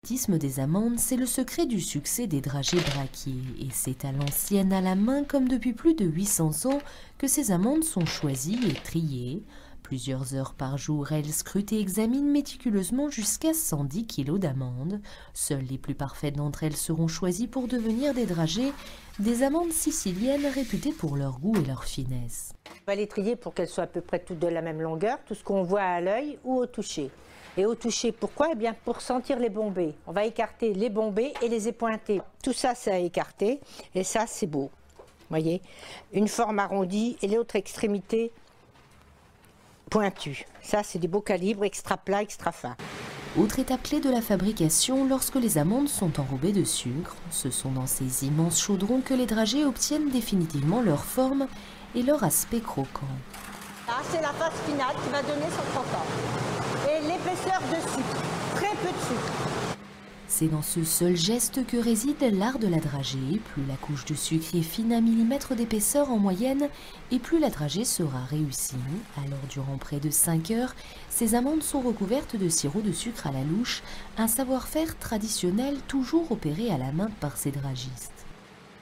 l'éclectisme des amandes, c'est le secret du succès des dragées braquiers. Et c'est à l'ancienne, à la main, comme depuis plus de 800 ans, que ces amandes sont choisies et triées. Plusieurs heures par jour, elles scrutent et examinent méticuleusement jusqu'à 110 kilos d'amandes. Seules les plus parfaites d'entre elles seront choisies pour devenir des dragées, des amandes siciliennes réputées pour leur goût et leur finesse. On va les trier pour qu'elles soient à peu près toutes de la même longueur, tout ce qu'on voit à l'œil ou au toucher. Et au toucher, pourquoi? Eh bien, pour sentir les bombées. On va écarter les bombées et les épointer. Tout ça, c'est à écarter, et ça, c'est beau. Vous voyez? Une forme arrondie et l'autre extrémité pointue. Ça, c'est du beau calibre, extra plat, extra fin. Autre étape clé de la fabrication, lorsque les amandes sont enrobées de sucre, ce sont dans ces immenses chaudrons que les dragées obtiennent définitivement leur forme et leur aspect croquant. Là, c'est la phase finale qui va donner son croquant. Et l'épaisseur de sucre, très peu de sucre. C'est dans ce seul geste que réside l'art de la dragée. Plus la couche de sucre est fine, 1 millimètre d'épaisseur en moyenne, et plus la dragée sera réussie. Alors, durant près de 5 heures, ces amandes sont recouvertes de sirop de sucre à la louche, un savoir-faire traditionnel toujours opéré à la main par ces dragistes.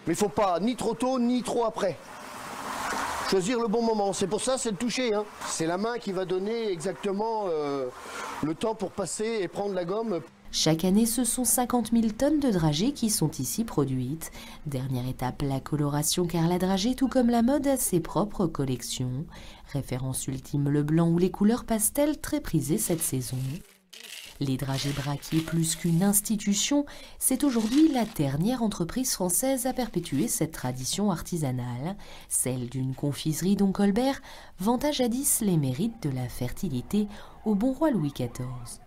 Mais il ne faut pas ni trop tôt ni trop après. Choisir le bon moment, c'est pour ça, c'est le toucher. Hein. C'est la main qui va donner exactement le temps pour passer et prendre la gomme. Chaque année, ce sont 50 000 tonnes de dragées qui sont ici produites. Dernière étape, la coloration, car la dragée, tout comme la mode, a ses propres collections. Référence ultime, le blanc ou les couleurs pastel, très prisées cette saison. Les dragées braquiers, plus qu'une institution, c'est aujourd'hui la dernière entreprise française à perpétuer cette tradition artisanale, celle d'une confiserie dont Colbert vanta jadis les mérites de la fertilité au bon roi Louis XIV.